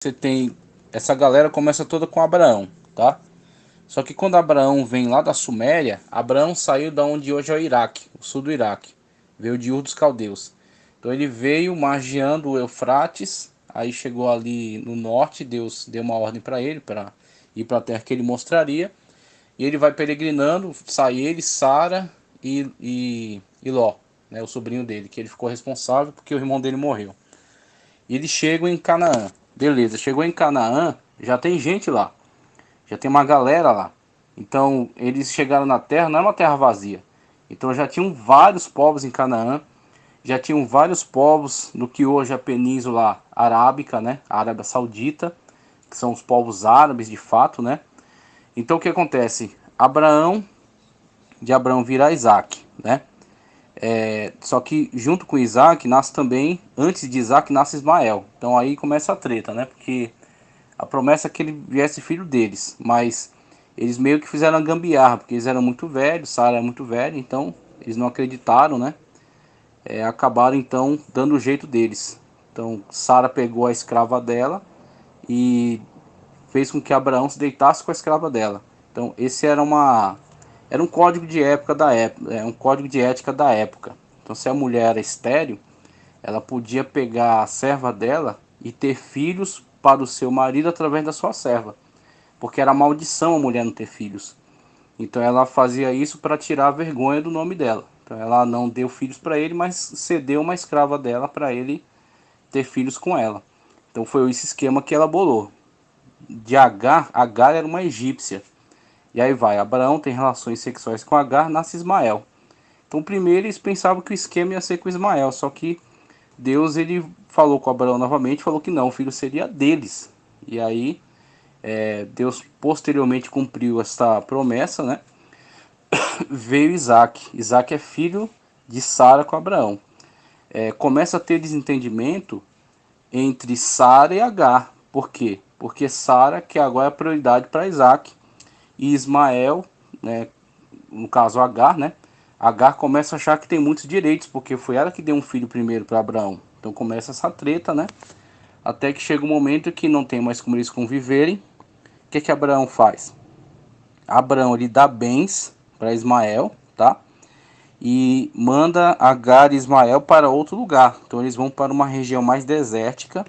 você tem essa galera começa toda com Abraão, tá? Só que quando Abraão vem lá da Suméria, Abraão saiu da onde hoje é o Iraque, o sul do Iraque, veio de Ur dos Caldeus. Então ele veio margeando o Eufrates, aí chegou ali no norte, Deus deu uma ordem para ele para ir para a terra que ele mostraria, e ele vai peregrinando, sai ele, Sara e Ló, né, o sobrinho dele, que ele ficou responsável porque o irmão dele morreu. E eles chegam em Canaã. Beleza, chegou em Canaã, já tem gente lá. Já tem uma galera lá. Então, eles chegaram na terra, não é uma terra vazia. Então, já tinham vários povos em Canaã. Já tinham vários povos no que hoje é a Península Arábica, né? A Arábia Saudita, que são os povos árabes de fato, né? Então, o que acontece? De Abraão vira Isaac, né? Só que junto com Isaac nasce também, antes de Isaac nasce Ismael. Então aí começa a treta, né? Porque a promessa é que ele viesse filho deles, mas eles meio que fizeram a gambiarra, porque eles eram muito velhos, Sara era muito velha, então eles não acreditaram, né? Acabaram então dando o jeito deles. Então Sara pegou a escrava dela e fez com que Abraão se deitasse com a escrava dela. Então esse era um código de época da época, um código de ética da época. Então se a mulher era estéril, ela podia pegar a serva dela e ter filhos para o seu marido através da sua serva, porque era maldição a mulher não ter filhos. Então ela fazia isso para tirar a vergonha do nome dela. Então ela não deu filhos para ele, mas cedeu uma escrava dela para ele ter filhos com ela. Então foi esse esquema que ela bolou. De Agar, Agar era uma egípcia. E aí vai, Abraão tem relações sexuais com Agar, nasce Ismael. Então primeiro eles pensavam que o esquema ia ser com Ismael, só que Deus ele falou com Abraão novamente, falou que não, o filho seria deles. E aí Deus posteriormente cumpriu essa promessa, né? Veio Isaac. Isaac é filho de Sara com Abraão. Começa a ter desentendimento entre Sara e Agar. Por quê? Porque Sara que agora é a prioridade para Isaac e Ismael, né, no caso Agar, né? Agar começa a achar que tem muitos direitos, porque foi ela que deu um filho primeiro para Abraão. Então começa essa treta, né? Até que chega um momento que não tem mais como eles conviverem. O que Abraão faz? Abraão ele dá bens para Ismael, tá? E manda Agar e Ismael para outro lugar. Então eles vão para uma região mais desértica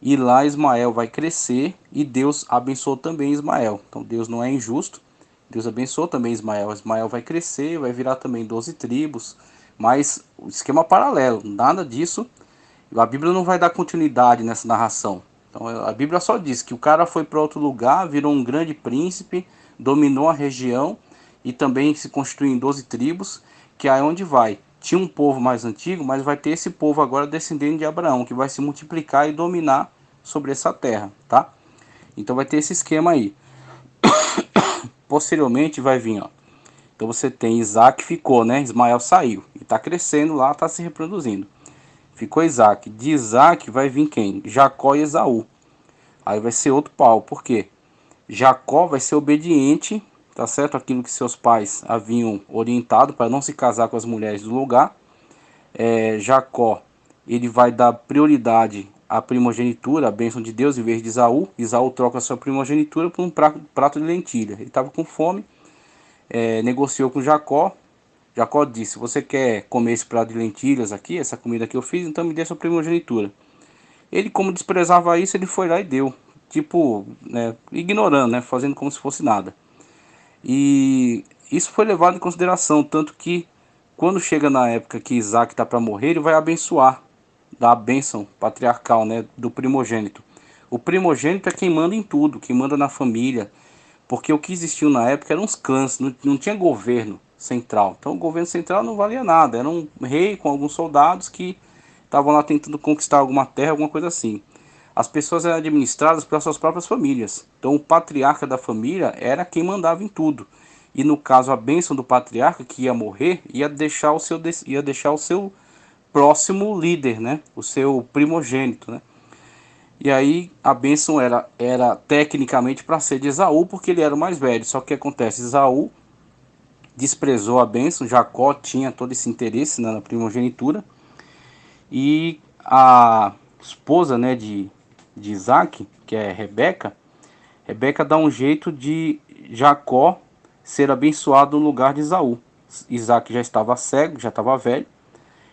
e lá Ismael vai crescer e Deus abençoou também Ismael. Então Deus não é injusto. Deus abençoou também Ismael. Ismael vai crescer, vai virar também 12 tribos, mas o esquema paralelo, nada disso. A Bíblia não vai dar continuidade nessa narração. Então a Bíblia só diz que o cara foi para outro lugar, virou um grande príncipe, dominou a região e também se constituiu em 12 tribos, que é onde vai. Tinha um povo mais antigo, mas vai ter esse povo agora descendente de Abraão, que vai se multiplicar e dominar sobre essa terra, tá? Então vai ter esse esquema aí. Posteriormente vai vir, ó. Então você tem Isaac ficou, né? Ismael saiu e está crescendo lá, está se reproduzindo. Ficou Isaac. De Isaac vai vir quem? Jacó e Esaú. Aí vai ser outro pau. Por quê? Jacó vai ser obediente, tá certo? Aquilo que seus pais haviam orientado para não se casar com as mulheres do lugar. Jacó, ele vai dar prioridade à primogenitura, a bênção de Deus, em vez de Esaú. Esaú troca a sua primogenitura por um prato de lentilha. Ele estava com fome, negociou com Jacó. Jacó disse: você quer comer esse prato de lentilhas aqui, essa comida que eu fiz, então me dê sua primogenitura. Ele, como desprezava isso, ele foi lá e deu. Tipo, né, ignorando, né, fazendo como se fosse nada. E isso foi levado em consideração, tanto que quando chega na época que Isaac está para morrer, ele vai abençoar, dar a bênção patriarcal, né, do primogênito. O primogênito é quem manda em tudo, quem manda na família, porque o que existiu na época eram os clãs, não tinha governo central. Então o governo central não valia nada, era um rei com alguns soldados que estavam lá tentando conquistar alguma terra, alguma coisa assim. As pessoas eram administradas pelas suas próprias famílias. Então o patriarca da família era quem mandava em tudo. E no caso a bênção do patriarca que ia morrer ia deixar o seu próximo líder, né? O seu primogênito, né? E aí a bênção era tecnicamente para ser de Esaú, porque ele era o mais velho. Só que acontece, Esaú desprezou a bênção, Jacó tinha todo esse interesse, né, na primogenitura. E a esposa, né, de Isaac, que é Rebeca, Rebeca dá um jeito de Jacó ser abençoado no lugar de Esaú. Isaac já estava cego, já estava velho.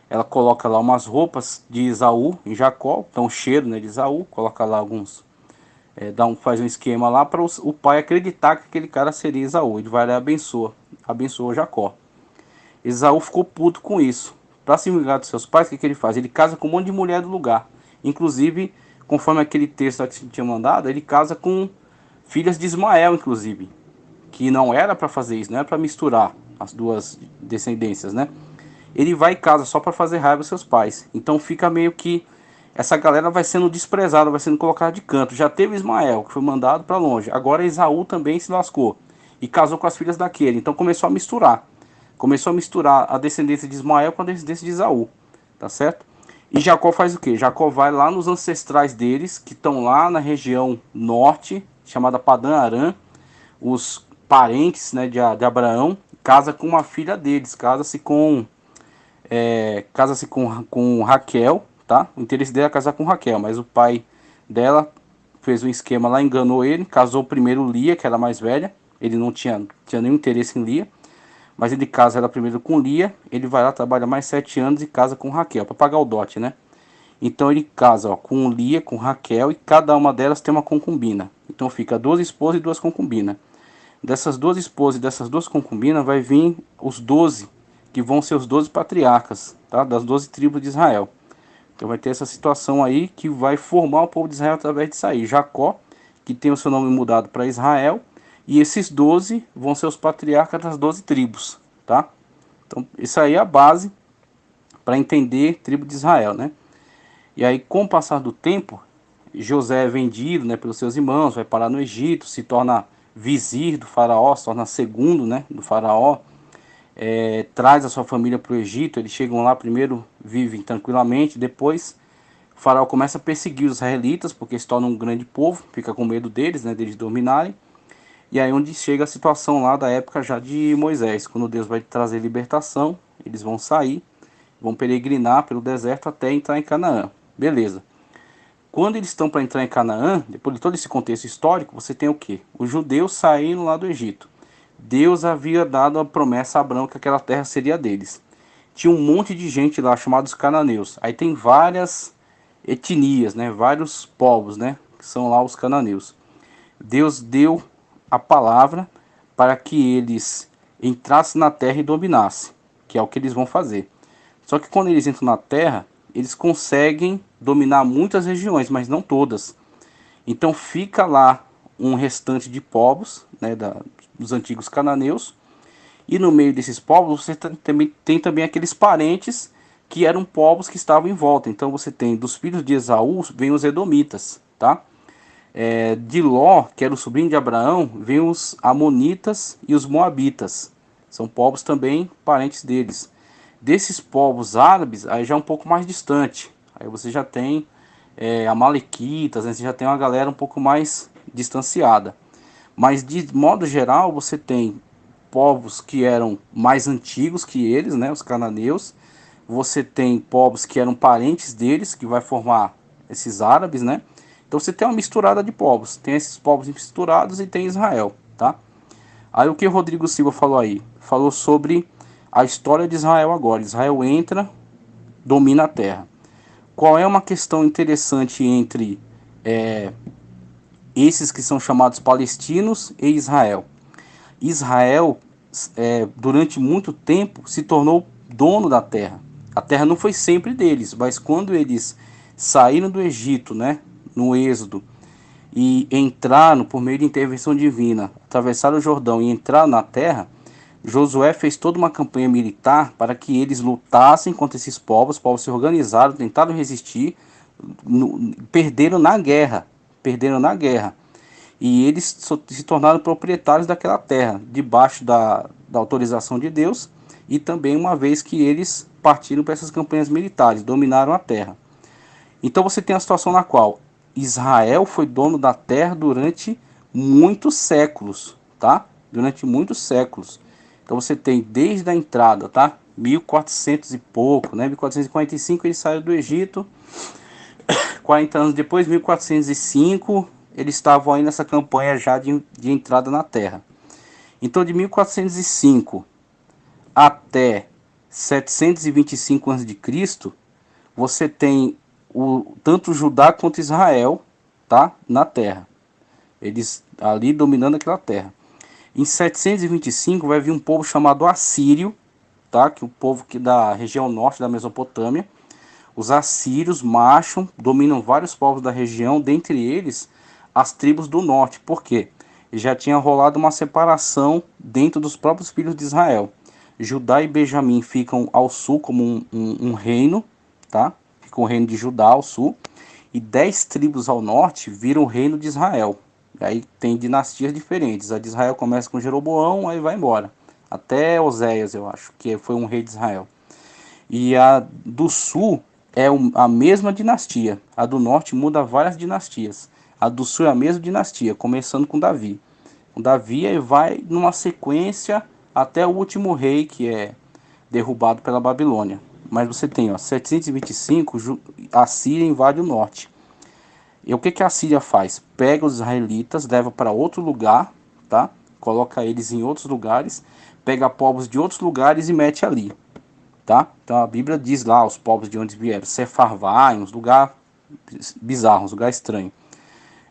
Ela coloca lá umas roupas de Esaú em Jacó, dá um cheiro, né, de Esaú, coloca lá alguns, faz um esquema lá para o pai acreditar que aquele cara seria Esaú. Ele vai lá e abençoa Jacó. Esaú ficou puto com isso. Para se vingar dos seus pais, o que ele faz? Ele casa com um monte de mulher do lugar. Inclusive, conforme aquele texto que tinha mandado, ele casa com filhas de Ismael, inclusive. Que não era para fazer isso, não era para misturar as duas descendências, né? Ele vai e casa só para fazer raiva aos seus pais. Então fica meio que essa galera vai sendo desprezada, vai sendo colocada de canto. Já teve Ismael, que foi mandado para longe. Agora Esaú também se lascou e casou com as filhas daquele. Então começou a misturar. Começou a misturar a descendência de Ismael com a descendência de Esaú, tá certo? E Jacó faz o que? Jacó vai lá nos ancestrais deles, que estão lá na região norte, chamada Padã Arã, os parentes, né, de Abraão, casa com uma filha deles, casa-se com Raquel, tá? O interesse dele é casar com Raquel, mas o pai dela fez um esquema lá, enganou ele, casou primeiro Lia, que era a mais velha, ele não tinha nenhum interesse em Lia, mas ele casa ela primeiro com Lia, ele vai lá, trabalha mais 7 anos e casa com Raquel, para pagar o dote, né? Então ele casa, ó, com Lia, com Raquel, e cada uma delas tem uma concubina. Então fica 2 esposas e 2 concubinas. Dessas 2 esposas e dessas 2 concubinas vai vir os 12, que vão ser os 12 patriarcas, tá? Das 12 tribos de Israel. Então vai ter essa situação aí que vai formar o povo de Israel através de sair. Jacó, que tem o seu nome mudado para Israel, e esses 12 vão ser os patriarcas das 12 tribos, tá? Então isso aí é a base para entender a tribo de Israel, né? E aí, com o passar do tempo, José é vendido, né, pelos seus irmãos, vai parar no Egito, se torna vizir do faraó, se torna segundo, né, do faraó, traz a sua família para o Egito. Eles chegam lá, primeiro vivem tranquilamente, depois o faraó começa a perseguir os israelitas, porque se torna um grande povo, fica com medo deles, né, deles dominarem. E aí onde chega a situação lá da época já de Moisés, quando Deus vai trazer libertação, eles vão sair, vão peregrinar pelo deserto até entrar em Canaã. Beleza. Quando eles estão para entrar em Canaã, depois de todo esse contexto histórico, você tem o quê? Os judeus saíram lá do Egito. Deus havia dado a promessa a Abraão que aquela terra seria deles. Tinha um monte de gente lá chamados cananeus. Aí tem várias etnias, né? Vários povos, né? Que são lá os cananeus. Deus deu a palavra para que eles entrassem na terra e dominassem, que é o que eles vão fazer. Só que quando eles entram na terra, eles conseguem dominar muitas regiões, mas não todas. Então fica lá um restante de povos, né, dos antigos cananeus, e no meio desses povos você tem também aqueles parentes que eram povos que estavam em volta. Então você tem dos filhos de Esaú, vem os edomitas, tá? De Ló, que era o sobrinho de Abraão, vem os amonitas e os moabitas. São povos também parentes deles. Desses povos árabes, aí já é um pouco mais distante. Aí você já tem amalequitas, né? Você já tem uma galera um pouco mais distanciada. Mas de modo geral, você tem povos que eram mais antigos que eles, né? Os cananeus. Você tem povos que eram parentes deles, que vai formar esses árabes, né? Então você tem uma misturada de povos. Tem esses povos misturados e tem Israel, tá? Aí o que o Rodrigo Silva falou aí? Falou sobre a história de Israel agora. Israel entra, domina a terra. Qual é uma questão interessante entre esses que são chamados palestinos e Israel? Israel, durante muito tempo, se tornou dono da terra. A terra não foi sempre deles, mas quando eles saíram do Egito, né, no Êxodo, e entraram por meio de intervenção divina, atravessaram o Jordão e entraram na terra, Josué fez toda uma campanha militar para que eles lutassem contra esses povos. Os povos se organizaram, tentaram resistir, perderam na guerra, e eles se tornaram proprietários daquela terra, debaixo da autorização de Deus, e também uma vez que eles partiram para essas campanhas militares, dominaram a terra. Então você tem a situação na qual Israel foi dono da terra durante muitos séculos, tá? Durante muitos séculos. Então você tem desde a entrada, tá? 1400 e pouco, né? 1445 ele saiu do Egito. 40 anos depois, 1405, eles estavam aí nessa campanha já de entrada na Terra. Então, de 1405 até 725 a.C., você tem tanto Judá quanto Israel, tá, na Terra. Eles ali dominando aquela terra. Em 725 vai vir um povo chamado Assírio, tá, que é o povo que da região norte da Mesopotâmia. Os assírios marcham, dominam vários povos da região, dentre eles as tribos do norte. Por quê? Já tinha rolado uma separação dentro dos próprios filhos de Israel. Judá e Benjamim ficam ao sul como um reino, tá? Fica o reino de Judá ao sul. E 10 tribos ao norte viram o reino de Israel. Aí tem dinastias diferentes. A de Israel começa com Jeroboão, aí vai embora. Até Oséias, eu acho, que foi um rei de Israel. E a do sul é a mesma dinastia. A do norte muda várias dinastias. A do sul é a mesma dinastia, começando com Davi. O Davi aí vai numa sequência até o último rei, que é derrubado pela Babilônia. Mas você tem, ó, 725, a Síria invade o norte. E o que que a Síria faz? Pega os israelitas, leva para outro lugar, tá? Coloca eles em outros lugares, pega povos de outros lugares e mete ali, tá? Então a Bíblia diz lá os povos de onde vieram, Sefarvaim, uns lugares bizarros, uns lugares estranhos.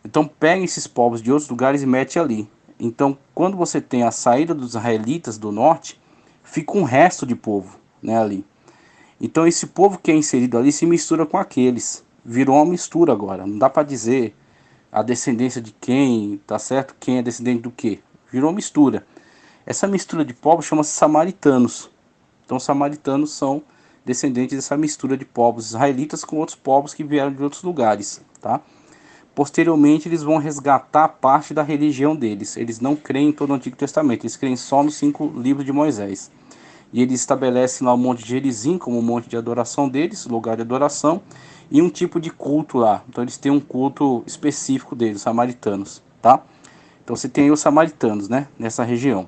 Então pega esses povos de outros lugares e mete ali. Então quando você tem a saída dos israelitas do norte, fica um resto de povo, né, ali. Então esse povo que é inserido ali se mistura com aqueles. Virou uma mistura agora. Não dá para dizer a descendência de quem, tá certo? Quem é descendente do quê? Virou mistura. Essa mistura de povos chama-se samaritanos. Então os samaritanos são descendentes dessa mistura de povos israelitas com outros povos que vieram de outros lugares, tá? Posteriormente eles vão resgatar parte da religião deles. Eles não creem em todo o Antigo Testamento, eles creem só nos 5 livros de Moisés. E eles estabelecem lá o Monte de Gerizim como um monte de adoração deles, lugar de adoração, e um tipo de culto lá. Então eles têm um culto específico deles, os samaritanos, tá? Então você tem aí os samaritanos, né, nessa região.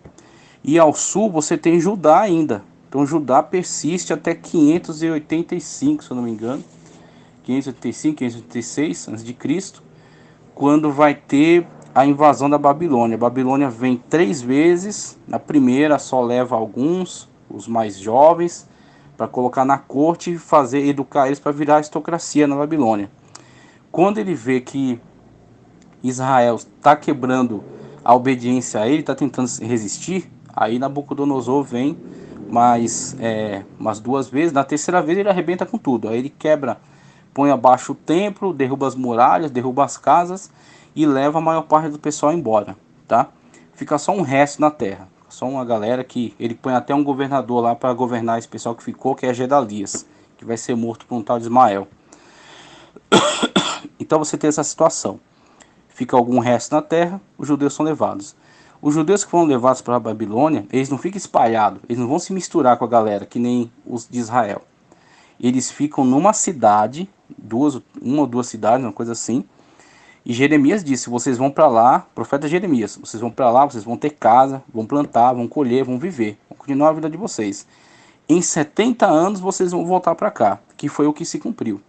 E ao sul você tem Judá ainda. Então Judá persiste até 585, se eu não me engano. 585, 586 a.C., quando vai ter a invasão da Babilônia. A Babilônia vem 3 vezes. Na primeira só leva alguns, os mais jovens, para colocar na corte e fazer educar eles para virar aristocracia na Babilônia. Quando ele vê que Israel está quebrando a obediência a ele, está tentando resistir, aí Nabucodonosor vem umas 2 vezes. Na terceira vez ele arrebenta com tudo. Aí ele quebra, põe abaixo o templo, derruba as muralhas, derruba as casas e leva a maior parte do pessoal embora, tá? Fica só um resto na terra. Só uma galera que ele põe até um governador lá para governar esse pessoal que ficou, que é Gedalias, que vai ser morto por um tal de Ismael. Então você tem essa situação. Fica algum resto na terra, os judeus são levados. Os judeus que foram levados para a Babilônia, eles não ficam espalhados, eles não vão se misturar com a galera, que nem os de Israel. Eles ficam numa cidade, uma ou duas cidades, uma coisa assim. E Jeremias disse: vocês vão para lá, profeta Jeremias, vocês vão para lá, vocês vão ter casa, vão plantar, vão colher, vão viver, vão continuar a vida de vocês. Em 70 anos vocês vão voltar para cá, que foi o que se cumpriu.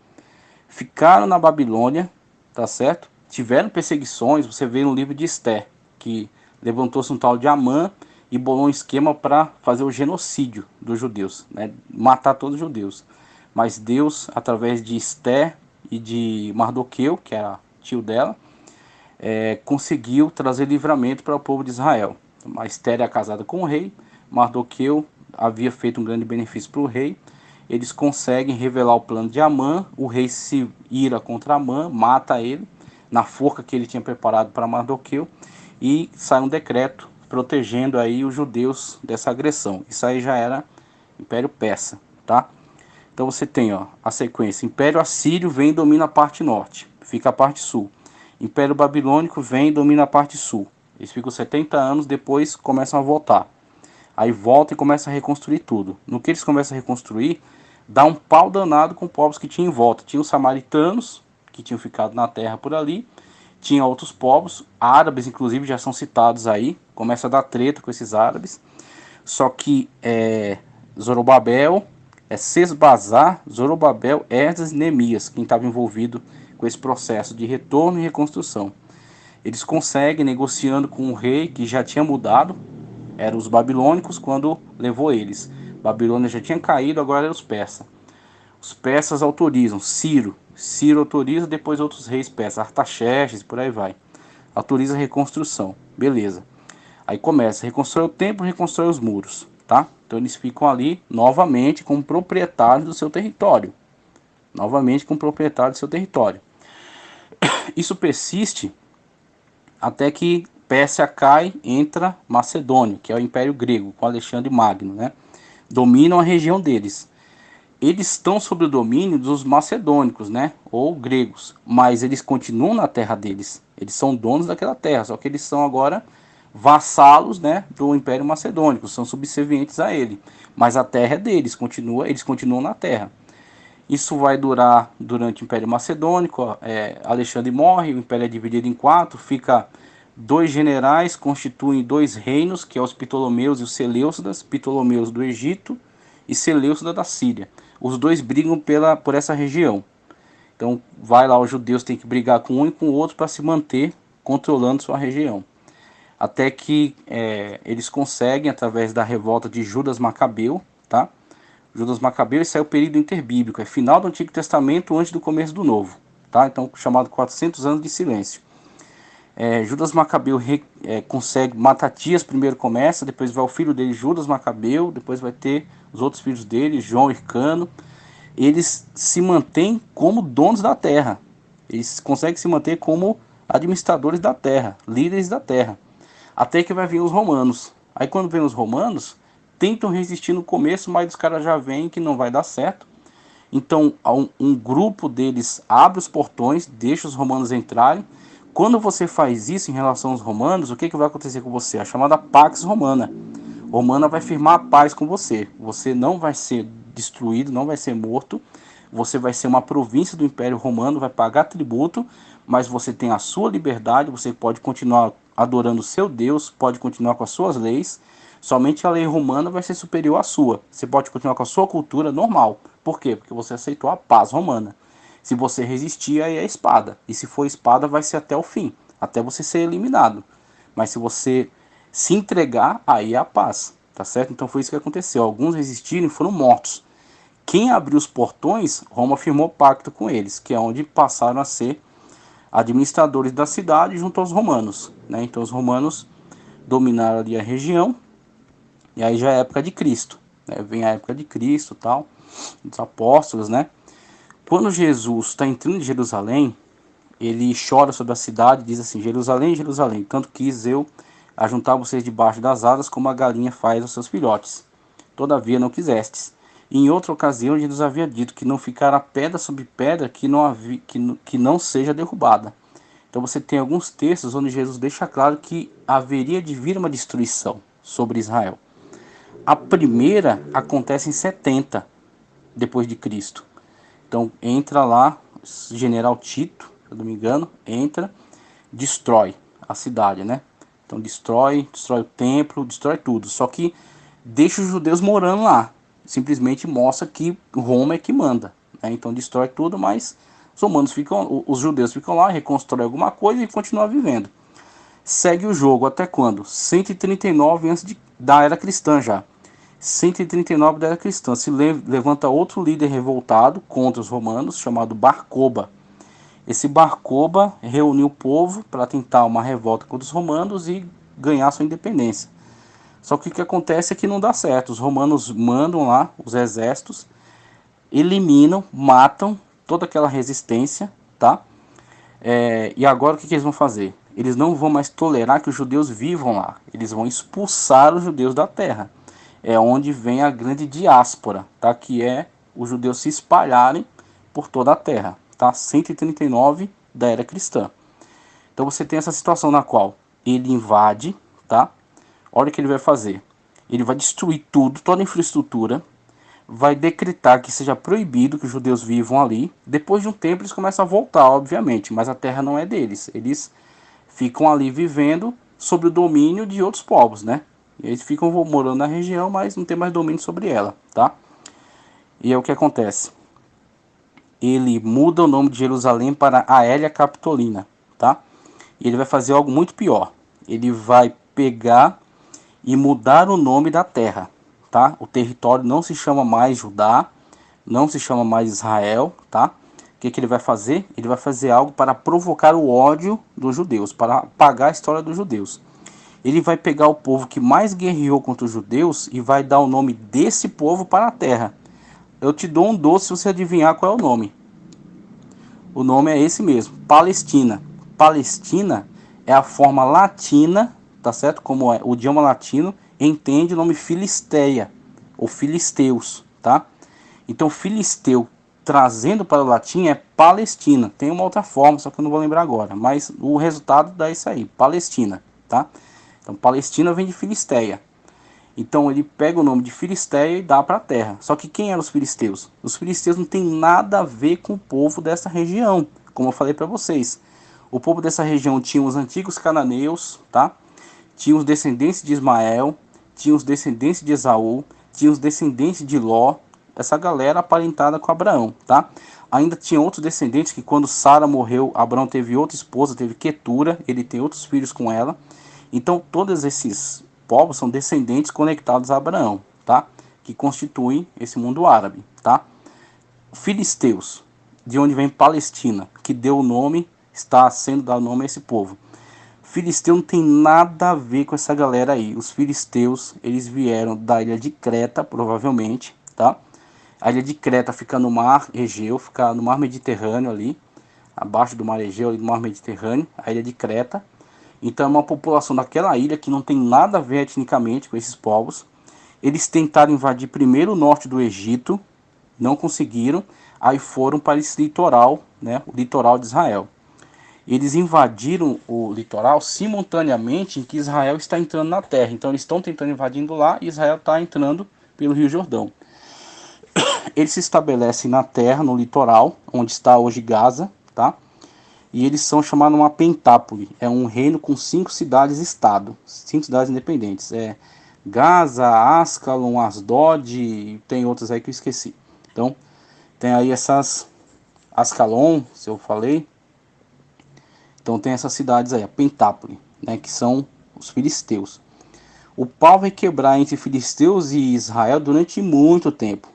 Ficaram na Babilônia, tá certo? Tiveram perseguições, você vê no livro de Esther, que levantou-se um tal de Amã e bolou um esquema para fazer o genocídio dos judeus, né? Matar todos os judeus. Mas Deus, através de Esther e de Mardoqueu, que era tio dela, conseguiu trazer livramento para o povo de Israel. A Esther é casada com o rei, Mardoqueu havia feito um grande benefício para o rei. Eles conseguem revelar o plano de Amã, o rei se ira contra Amã, mata ele na forca que ele tinha preparado para Mardoqueu e sai um decreto protegendo aí os judeus dessa agressão. Isso aí já era Império Persa, tá? Então você tem, ó, a sequência: Império Assírio vem e domina a parte norte, fica a parte sul. Império Babilônico vem e domina a parte sul. Eles ficam 70 anos, depois começam a voltar. Aí volta e começa a reconstruir tudo. No que eles começam a reconstruir, dá um pau danado com povos que tinham em volta. Tinha os samaritanos, que tinham ficado na terra por ali. Tinha outros povos, árabes inclusive já são citados aí. Começa a dar treta com esses árabes. Só que Zorobabel, Sesbazar, Zorobabel, Esdras e Neemias, quem estava envolvido com esse processo de retorno e reconstrução. Eles conseguem, negociando com o rei que já tinha mudado, eram os babilônicos quando levou eles. Babilônia já tinha caído, agora eram os persas. Os persas autorizam, Ciro autoriza, depois outros reis persas, Artaxerxes, por aí vai. Autoriza a reconstrução, beleza. Aí começa, reconstrói o templo, reconstrói os muros, tá? Então eles ficam ali novamente como proprietários do seu território. Novamente como proprietários do seu território. Isso persiste até que Pérsia cai, entra Macedônia, que é o Império Grego, com Alexandre Magno, né? Dominam a região deles. Eles estão sob o domínio dos macedônicos, né? Ou gregos, mas eles continuam na terra deles. Eles são donos daquela terra, só que eles são agora vassalos, né, do Império Macedônico, são subservientes a ele. Mas a terra é deles, eles continuam na terra. Isso vai durar durante o Império Macedônico. Alexandre morre, o Império é dividido em quatro, fica dois generais, constituem dois reinos, que é os Ptolomeus e os Seleucidas, Ptolomeus do Egito e Seleucida da Síria. Os dois brigam por essa região. Então vai lá, os judeus têm que brigar com um e com o outro para se manter controlando sua região. Até que eles conseguem, através da revolta de Judas Macabeu, tá? Judas Macabeu, esse é o período interbíblico, é final do Antigo Testamento antes do começo do Novo, tá? Então chamado 400 anos de silêncio. Judas Macabeu consegue, Matatias primeiro começa, depois vai o filho dele, Judas Macabeu, depois vai ter os outros filhos dele, João e Hircano. Eles se mantêm como donos da terra, eles conseguem se manter como administradores da terra, líderes da terra, até que vai vir os romanos. Aí quando vem os romanos, tentam resistir no começo, mas os caras já veem que não vai dar certo. Então um grupo deles abre os portões, deixa os romanos entrarem. Quando você faz isso em relação aos romanos, o que vai acontecer com você? A chamada Pax Romana. Romana vai firmar a paz com você. Você não vai ser destruído, não vai ser morto. Você vai ser uma província do Império Romano, vai pagar tributo, mas você tem a sua liberdade, você pode continuar adorando o seu Deus, pode continuar com as suas leis. Somente a lei romana vai ser superior à sua. Você pode continuar com a sua cultura normal. Por quê? Porque você aceitou a paz romana. Se você resistir, aí é espada. E se for espada, vai ser até o fim, até você ser eliminado. Mas se você se entregar, aí é a paz, tá certo? Então foi isso que aconteceu. Alguns resistiram e foram mortos. Quem abriu os portões, Roma firmou pacto com eles, que é onde passaram a ser administradores da cidade junto aos romanos, né? Então os romanos dominaram ali a região, e aí já é a época de Cristo, né? Vem a época de Cristo, tal, dos apóstolos, né? Quando Jesus está entrando em Jerusalém, ele chora sobre a cidade e diz assim: Jerusalém, Jerusalém, tanto quis eu ajuntar vocês debaixo das asas, como a galinha faz aos seus filhotes. Todavia não quisestes. E em outra ocasião, Jesus havia dito que não ficará pedra sobre pedra que não seja derrubada. Então você tem alguns textos onde Jesus deixa claro que haveria de vir uma destruição sobre Israel. A primeira acontece em 70 depois de Cristo. Então entra lá General Tito, se eu não me engano, entra, destrói a cidade, né? Então destrói o templo, destrói tudo. Só que deixa os judeus morando lá. Simplesmente mostra que Roma é que manda, né? Então destrói tudo, mas os judeus ficam lá, reconstrói alguma coisa e continuam vivendo. Segue o jogo até quando? 139 da era cristã já. 139 da era cristã. Se levanta outro líder revoltado contra os romanos, chamado Barcoba. Esse Barcoba reuniu o povo para tentar uma revolta contra os romanos e ganhar sua independência. Só que o que acontece é que não dá certo. Os romanos mandam lá os exércitos, eliminam, matam toda aquela resistência, tá? E agora o que eles vão fazer? Eles não vão mais tolerar que os judeus vivam lá. Eles vão expulsar os judeus da terra. É onde vem a grande diáspora, tá? Que é os judeus se espalharem por toda a terra, tá? 139 da era cristã. Então você tem essa situação na qual ele invade, tá? Olha o que ele vai fazer. Ele vai destruir tudo, toda a infraestrutura, vai decretar que seja proibido que os judeus vivam ali. Depois de um tempo eles começam a voltar, obviamente, mas a terra não é deles. Eles ficam ali vivendo sob o domínio de outros povos, né? E eles ficam morando na região, mas não tem mais domínio sobre ela, tá? E é o que acontece. Ele muda o nome de Jerusalém para Aélia Capitolina, tá? E ele vai fazer algo muito pior. Ele vai pegar e mudar o nome da terra, tá? O território não se chama mais Judá, não se chama mais Israel, tá? O que ele vai fazer? Ele vai fazer algo para provocar o ódio dos judeus, para apagar a história dos judeus. Ele vai pegar o povo que mais guerreou contra os judeus e vai dar o nome desse povo para a terra. Eu te dou um doce se você adivinhar qual é o nome. O nome é esse mesmo, Palestina. Palestina é a forma latina, tá certo? Como é o idioma latino entende o nome Filisteia ou Filisteus, tá? Então Filisteu trazendo para o latim é Palestina. Tem uma outra forma, só que eu não vou lembrar agora, mas o resultado dá isso aí, Palestina, tá? Então Palestina vem de Filisteia. Então ele pega o nome de Filisteia e dá para a terra. Só que quem eram os filisteus? Os filisteus não tem nada a ver com o povo dessa região, como eu falei para vocês. O povo dessa região tinha os antigos cananeus, tá? Tinha os descendentes de Ismael, tinha os descendentes de Esaú, tinha os descendentes de Ló, essa galera aparentada com Abraão, tá? Ainda tinha outros descendentes que quando Sara morreu, Abraão teve outra esposa, teve Quetura, ele tem outros filhos com ela. Então todos esses povos são descendentes conectados a Abraão, tá? Que constituem esse mundo árabe, tá? Filisteus, de onde vem Palestina, que deu o nome, está sendo dado nome a esse povo. Filisteu não tem nada a ver com essa galera aí. Os filisteus, eles vieram da ilha de Creta, provavelmente, tá? A ilha de Creta fica no mar Egeu, fica no mar Mediterrâneo ali, abaixo do mar Egeu, ali no mar Mediterrâneo, a ilha de Creta. Então é uma população daquela ilha que não tem nada a ver etnicamente com esses povos. Eles tentaram invadir primeiro o norte do Egito, não conseguiram, aí foram para esse litoral, né, o litoral de Israel. Eles invadiram o litoral simultaneamente em que Israel está entrando na terra. Então eles estão tentando invadindo lá e Israel está entrando pelo Rio Jordão. Eles se estabelecem na terra, no litoral, onde está hoje Gaza, tá? E eles são chamados uma pentápole. É um reino com 5 cidades-estado, 5 cidades independentes. É Gaza, Ascalon, Asdod, tem outras aí que eu esqueci. Então, tem aí essas Ascalon, se eu falei. Então tem essas cidades aí, a pentápole, né, que são os filisteus. O pau vai quebrar entre filisteus e Israel durante muito tempo,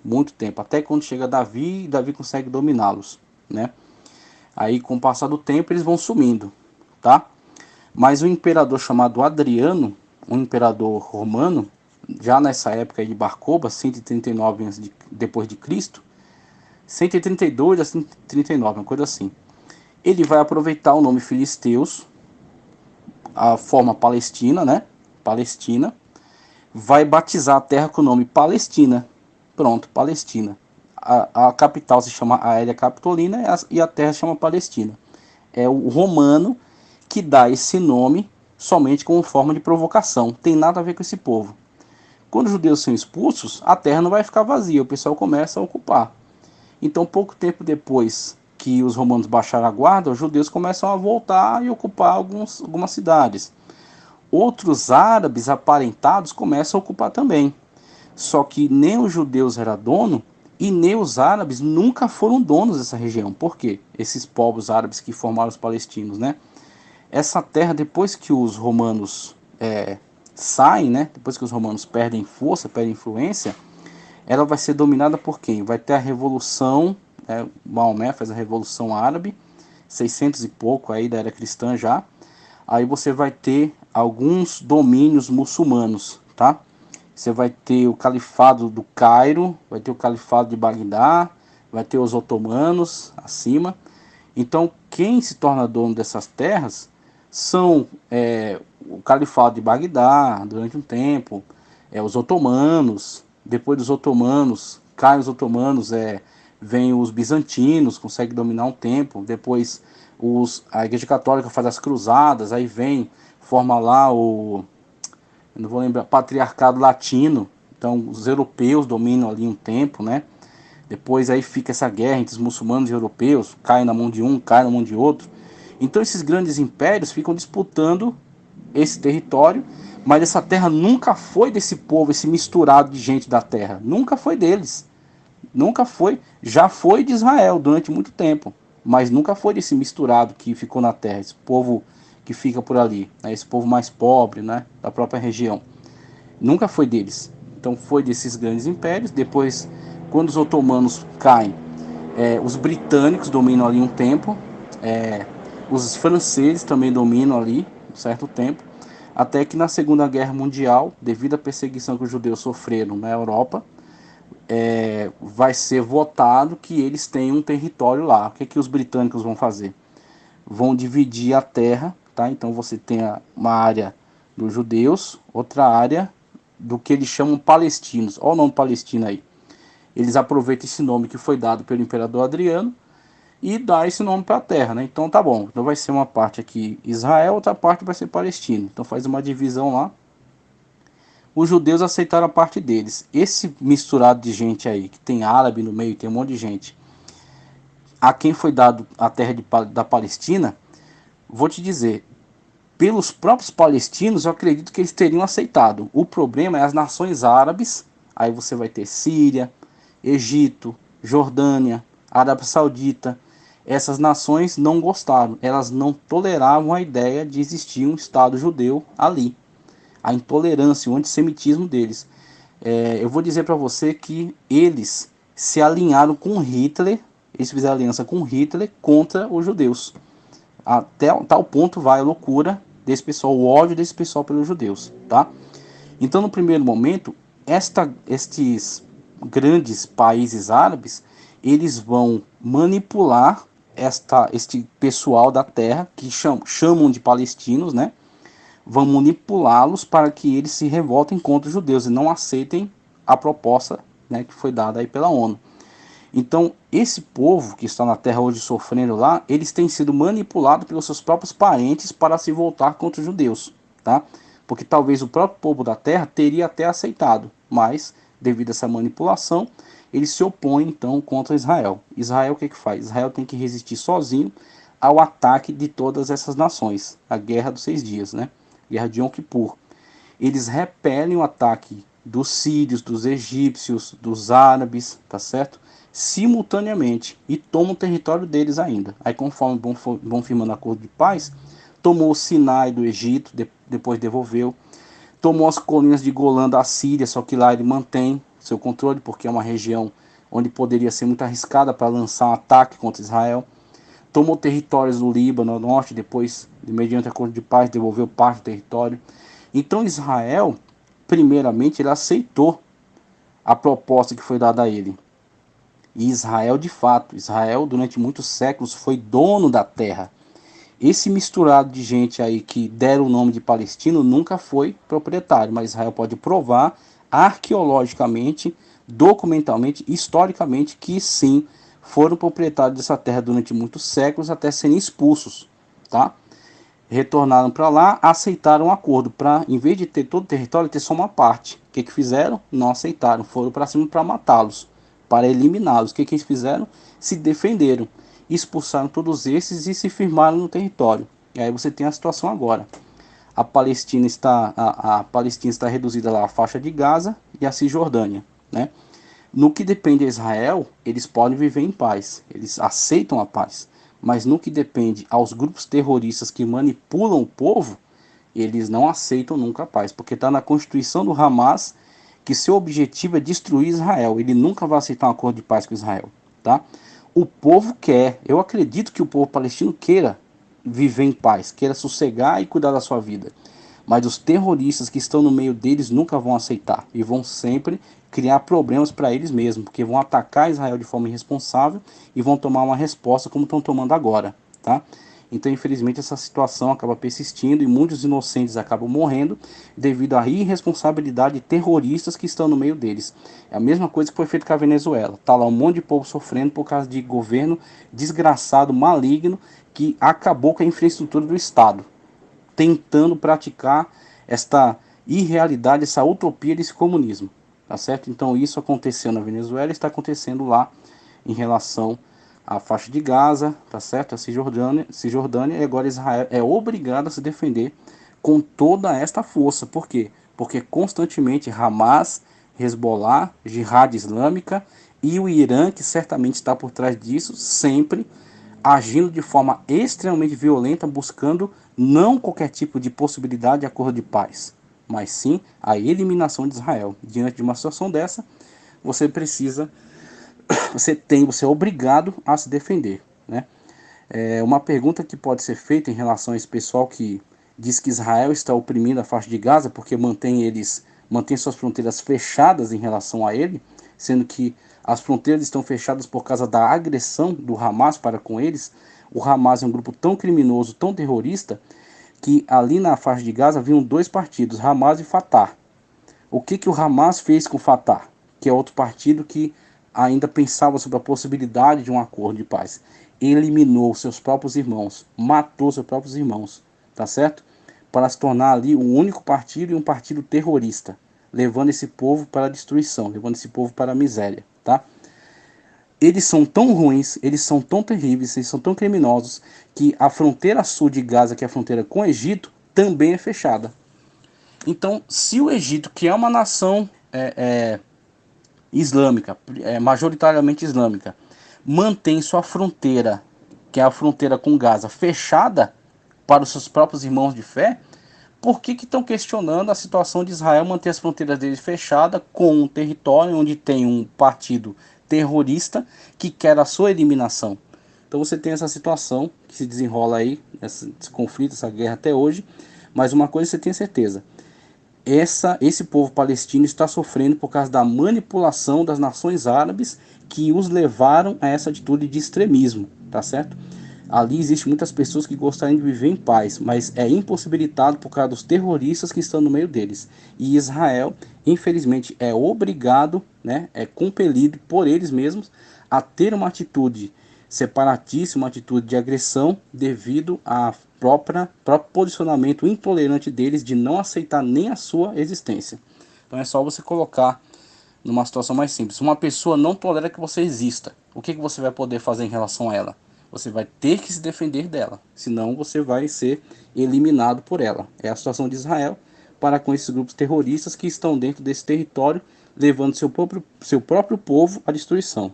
até quando chega Davi, e Davi consegue dominá-los, né? Aí com o passar do tempo eles vão sumindo, tá? Mas um imperador chamado Adriano, um imperador romano, já nessa época de Bar Kokhba, 139 depois de Cristo, 132 a 139, uma coisa assim. Ele vai aproveitar o nome filisteus, a forma palestina, né? Palestina, vai batizar a terra com o nome Palestina. Pronto, Palestina. A capital se chama Aélia Capitolina e a terra se chama Palestina. É o romano que dá esse nome somente como forma de provocação. Tem nada a ver com esse povo. Quando os judeus são expulsos, a terra não vai ficar vazia, o pessoal começa a ocupar. Então, pouco tempo depois que os romanos baixaram a guarda, os judeus começam a voltar e ocupar algumas cidades. Outros árabes aparentados começam a ocupar também. Só que nem os judeus eram dono e nem os árabes nunca foram donos dessa região. Por quê? Esses povos árabes que formaram os palestinos, né? Essa terra, depois que os romanos saem, né? Depois que os romanos perdem força, perdem influência, ela vai ser dominada por quem? Vai ter a revolução, Maomé faz a revolução árabe, 600 e pouco aí da era cristã já. Aí você vai ter alguns domínios muçulmanos, tá? Você vai ter o califado do Cairo, vai ter o califado de Bagdá, vai ter os otomanos acima. Então, quem se torna dono dessas terras são o califado de Bagdá durante um tempo, os otomanos. Depois dos otomanos, caem os otomanos, vem os bizantinos, consegue dominar um tempo. Depois a Igreja Católica faz as cruzadas, aí forma lá eu não vou lembrar, patriarcado latino. Então os europeus dominam ali um tempo, né? Depois aí fica essa guerra entre os muçulmanos e europeus, cai na mão de um, cai na mão de outro. Então esses grandes impérios ficam disputando esse território, mas essa terra nunca foi desse povo, esse misturado de gente da terra. Nunca foi deles. Nunca foi. Já foi de Israel durante muito tempo, mas nunca foi desse misturado que ficou na terra. Esse povo que fica por ali, né? Esse povo mais pobre, né, da própria região. Nunca foi deles. Então foi desses grandes impérios. Depois, quando os otomanos caem, os britânicos dominam ali um tempo, os franceses também dominam ali um certo tempo, até que na Segunda Guerra Mundial, devido à perseguição que os judeus sofreram na Europa, vai ser votado que eles têm um território lá. O que, que os britânicos vão fazer? Vão dividir a terra, tá? Então você tem uma área dos judeus, outra área do que eles chamam palestinos. Olha o nome palestino aí. Eles aproveitam esse nome que foi dado pelo imperador Adriano e dá esse nome para a terra, né? Então tá bom. Então vai ser uma parte aqui Israel, outra parte vai ser Palestina. Então faz uma divisão lá. Os judeus aceitaram a parte deles. Esse misturado de gente aí, que tem árabe no meio, tem um monte de gente, a quem foi dado a terra da Palestina, vou te dizer, pelos próprios palestinos, eu acredito que eles teriam aceitado. O problema é as nações árabes, aí você vai ter Síria, Egito, Jordânia, Arábia Saudita. Essas nações não gostaram, elas não toleravam a ideia de existir um Estado judeu ali. A intolerância, o antissemitismo deles. Eu vou dizer para você que eles se alinharam com Hitler, eles fizeram aliança com Hitler contra os judeus. Até tal ponto vai a loucura desse pessoal, o ódio desse pessoal pelos judeus, tá? Então, no primeiro momento, estes grandes países árabes, eles vão manipular este pessoal da terra, que chamam de palestinos, né? Vão manipulá-los para que eles se revoltem contra os judeus e não aceitem a proposta, né, que foi dada aí pela ONU. Então, esse povo que está na terra hoje sofrendo lá, eles têm sido manipulados pelos seus próprios parentes para se voltar contra os judeus, tá? Porque talvez o próprio povo da terra teria até aceitado, mas devido a essa manipulação, eles se opõem então contra Israel. Israel o que faz? Israel tem que resistir sozinho ao ataque de todas essas nações, a Guerra dos 6 Dias, né? Guerra de Yom Kippur. Eles repelem o ataque dos sírios, dos egípcios, dos árabes, tá certo? Simultaneamente, e tomam o território deles ainda. Aí conforme vão firmando acordo de paz, tomou o Sinai do Egito, depois devolveu, tomou as colinas de Golã da Síria, só que lá ele mantém seu controle, porque é uma região onde poderia ser muito arriscada para lançar um ataque contra Israel. Tomou territórios do Líbano, no norte, depois, mediante acordo de paz, devolveu parte do território. Então Israel, primeiramente, ele aceitou a proposta que foi dada a ele. E Israel, de fato, Israel durante muitos séculos foi dono da terra. Esse misturado de gente aí que deram o nome de palestino nunca foi proprietário, mas Israel pode provar arqueologicamente, documentalmente, historicamente que sim, foram proprietários dessa terra durante muitos séculos até serem expulsos, tá? Retornaram para lá, aceitaram o acordo para, em vez de ter todo o território, ter só uma parte. O que fizeram? Não aceitaram, foram para cima para matá-los, para eliminá-los. O que eles fizeram? Se defenderam, expulsaram todos esses e se firmaram no território. E aí você tem a situação agora. A Palestina está reduzida lá à faixa de Gaza e a Cisjordânia, né? No que depende de Israel, eles podem viver em paz, eles aceitam a paz. Mas no que depende aos grupos terroristas que manipulam o povo, eles não aceitam nunca a paz, porque está na Constituição do Hamas que seu objetivo é destruir Israel. Ele nunca vai aceitar um acordo de paz com Israel, tá? O povo quer, eu acredito que o povo palestino queira viver em paz, queira sossegar e cuidar da sua vida. Mas os terroristas que estão no meio deles nunca vão aceitar e vão sempre criar problemas para eles mesmos, porque vão atacar Israel de forma irresponsável e vão tomar uma resposta como estão tomando agora, tá? Então, infelizmente, essa situação acaba persistindo e muitos inocentes acabam morrendo devido à irresponsabilidade de terroristas que estão no meio deles. É a mesma coisa que foi feito com a Venezuela. Tá lá um monte de povo sofrendo por causa de governo desgraçado, maligno, que acabou com a infraestrutura do Estado, tentando praticar esta irrealidade, essa utopia desse comunismo, tá certo? Então isso aconteceu na Venezuela e está acontecendo lá em relação à faixa de Gaza, tá certo? A Cisjordânia, e agora Israel é obrigado a se defender com toda esta força. Por quê? Porque constantemente Hamas, Hezbollah, Jihad Islâmica e o Irã, que certamente está por trás disso, sempre agindo de forma extremamente violenta, buscando não qualquer tipo de possibilidade de acordo de paz, mas sim a eliminação de Israel. Diante de uma situação dessa, você precisa, você é obrigado a se defender, né? Uma pergunta que pode ser feita em relação a esse pessoal que diz que Israel está oprimindo a faixa de Gaza porque mantém suas fronteiras fechadas em relação a ele, sendo que as fronteiras estão fechadas por causa da agressão do Hamas para com eles. O Hamas é um grupo tão criminoso, tão terrorista, que ali na faixa de Gaza haviam dois partidos, Hamas e Fatah. O que o Hamas fez com o Fatah, que é outro partido que ainda pensava sobre a possibilidade de um acordo de paz? Eliminou seus próprios irmãos, matou seus próprios irmãos, tá certo? Para se tornar ali o único partido e um partido terrorista, levando esse povo para a destruição, levando esse povo para a miséria, tá? Eles são tão ruins, eles são tão terríveis, eles são tão criminosos, que a fronteira sul de Gaza, que é a fronteira com o Egito, também é fechada. Então, se o Egito, que é uma nação islâmica, majoritariamente islâmica, mantém sua fronteira, que é a fronteira com Gaza, fechada para os seus próprios irmãos de fé, por que estão questionando a situação de Israel manter as fronteiras deles fechadas com um território onde tem um partido terrorista que quer a sua eliminação? Então você tem essa situação que se desenrola aí, esse conflito, essa guerra até hoje, mas uma coisa você tem certeza: esse povo palestino está sofrendo por causa da manipulação das nações árabes que os levaram a essa atitude de extremismo, tá certo? Ali existem muitas pessoas que gostariam de viver em paz, mas é impossibilitado por causa dos terroristas que estão no meio deles. E Israel, infelizmente, é obrigado, né, é compelido por eles mesmos a ter uma atitude separatista, uma atitude de agressão devido a próprio posicionamento intolerante deles de não aceitar nem a sua existência. Então é só você colocar numa situação mais simples. Uma pessoa não tolera que você exista. O que você vai poder fazer em relação a ela? Você vai ter que se defender dela, senão você vai ser eliminado por ela. É a situação de Israel para com esses grupos terroristas que estão dentro desse território, levando seu próprio povo à destruição.